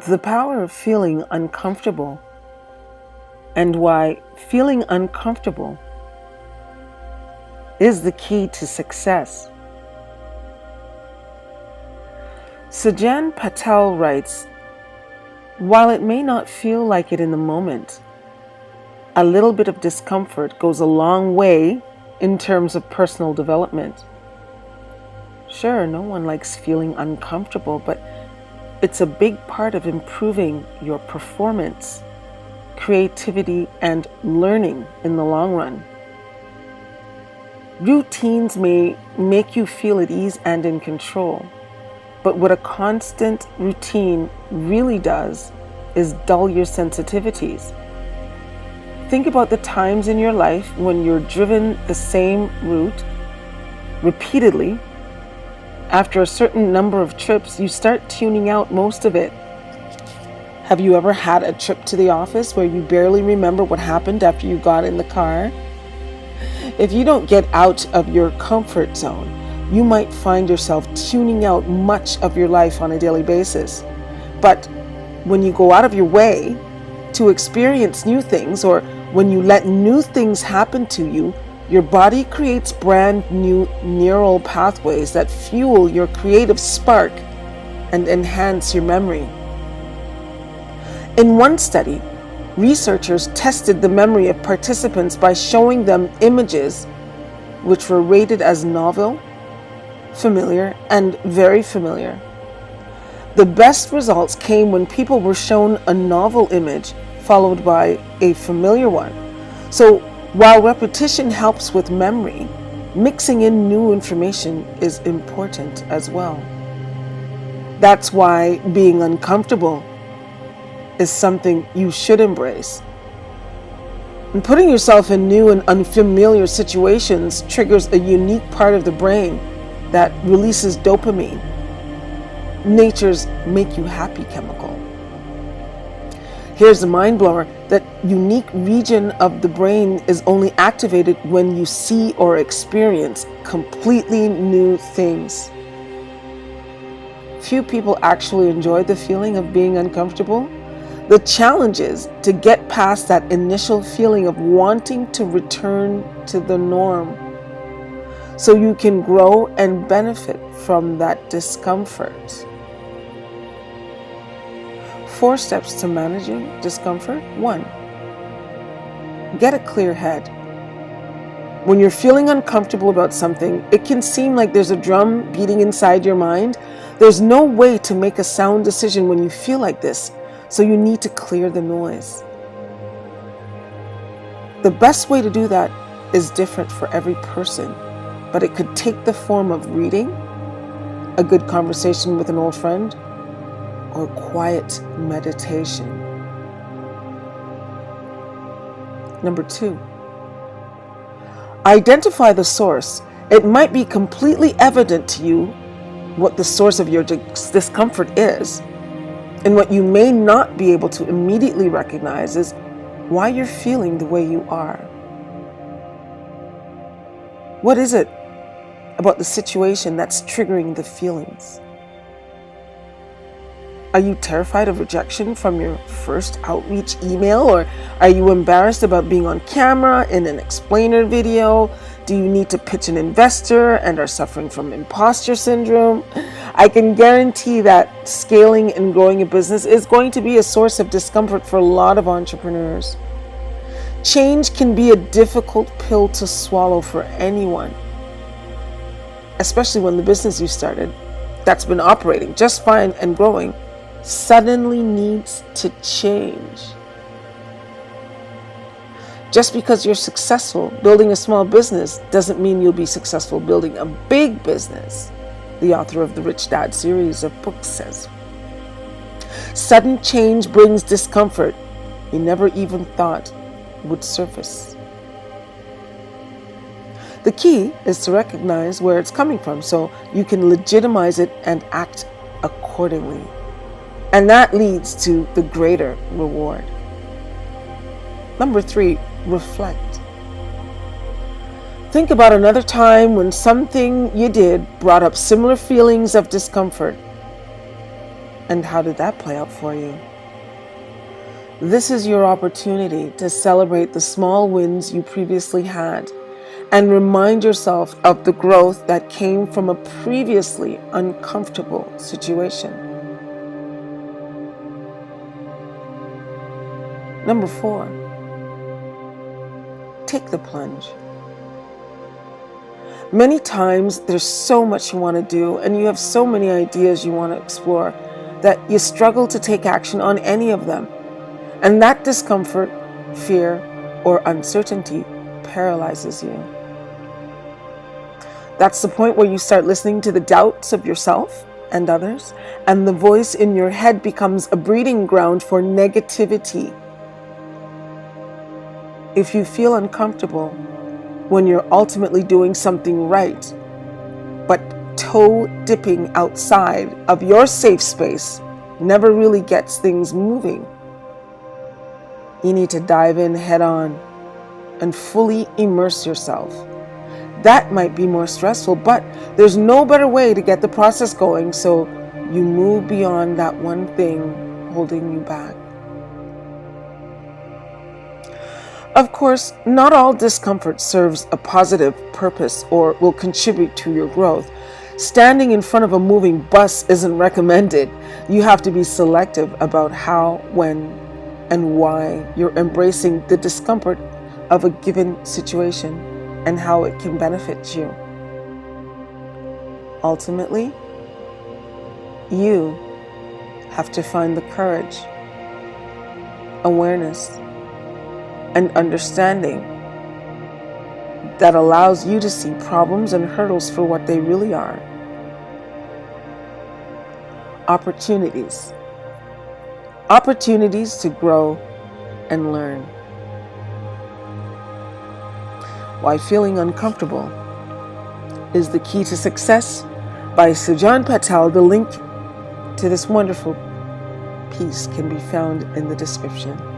The power of feeling uncomfortable, and why feeling uncomfortable is the key to success. Sujan Patel writes, "While it may not feel like it in the moment, a little bit of discomfort goes a long way in terms of personal development." Sure, no one likes feeling uncomfortable, but it's a big part of improving your performance, creativity, and learning in the long run. Routines may make you feel at ease and in control, but what a constant routine really does is dull your sensitivities. Think about the times in your life when you're driven the same route repeatedly. After a certain number of trips, you start tuning out most of it. Have you ever had a trip to the office where you barely remember what happened after you got in the car? If you don't get out of your comfort zone, you might find yourself tuning out much of your life on a daily basis. But when you go out of your way to experience new things, or when you let new things happen to you, your body creates brand new neural pathways that fuel your creative spark and enhance your memory. In one study, researchers tested the memory of participants by showing them images which were rated as novel, familiar, and very familiar. The best results came when people were shown a novel image followed by a familiar one. So while repetition helps with memory, mixing in new information is important as well. That's why being uncomfortable is something you should embrace. And putting yourself in new and unfamiliar situations triggers a unique part of the brain that releases dopamine, nature's make you happy chemical. Here's the mind blower: that unique region of the brain is only activated when you see or experience completely new things. Few people actually enjoy the feeling of being uncomfortable. The challenge is to get past that initial feeling of wanting to return to the norm, so you can grow and benefit from that discomfort. 4 steps to managing discomfort. 1. Get a clear head. When you're feeling uncomfortable about something, it can seem like there's a drum beating inside your mind. There's no way to make a sound decision when you feel like this, so you need to clear the noise. The best way to do that is different for every person, but it could take the form of reading, a good conversation with an old friend, or quiet meditation. Number 2, identify the source. It might be completely evident to you what the source of your discomfort is, and what you may not be able to immediately recognize is why you're feeling the way you are. What is it about the situation that's triggering the feelings? Are you terrified of rejection from your first outreach email? Or are you embarrassed about being on camera in an explainer video? Do you need to pitch an investor and are suffering from imposter syndrome? I can guarantee that scaling and growing a business is going to be a source of discomfort for a lot of entrepreneurs. Change can be a difficult pill to swallow for anyone, especially when the business you started, that's been operating just fine and growing, suddenly needs to change. Just because you're successful building a small business doesn't mean you'll be successful building a big business, the author of the Rich Dad series of books says. Sudden change brings discomfort you never even thought would surface. The key is to recognize where it's coming from so you can legitimize it and act accordingly. And that leads to the greater reward. Number 3, reflect. Think about another time when something you did brought up similar feelings of discomfort. And how did that play out for you? This is your opportunity to celebrate the small wins you previously had and remind yourself of the growth that came from a previously uncomfortable situation. Number 4, take the plunge. Many times there's so much you want to do and you have so many ideas you want to explore that you struggle to take action on any of them. And that discomfort, fear, or uncertainty paralyzes you. That's the point where you start listening to the doubts of yourself and others, and the voice in your head becomes a breeding ground for negativity. If you feel uncomfortable when you're ultimately doing something right, but toe dipping outside of your safe space never really gets things moving, you need to dive in head on and fully immerse yourself. That might be more stressful, but there's no better way to get the process going so you move beyond that one thing holding you back. Of course, not all discomfort serves a positive purpose or will contribute to your growth. Standing in front of a moving bus isn't recommended. You have to be selective about how, when, and why you're embracing the discomfort of a given situation and how it can benefit you. Ultimately, you have to find the courage, awareness, and understanding that allows you to see problems and hurdles for what they really are. Opportunities. Opportunities to grow and learn. Why Feeling Uncomfortable is the Key to Success by Sujan Patel. The link to this wonderful piece can be found in the description.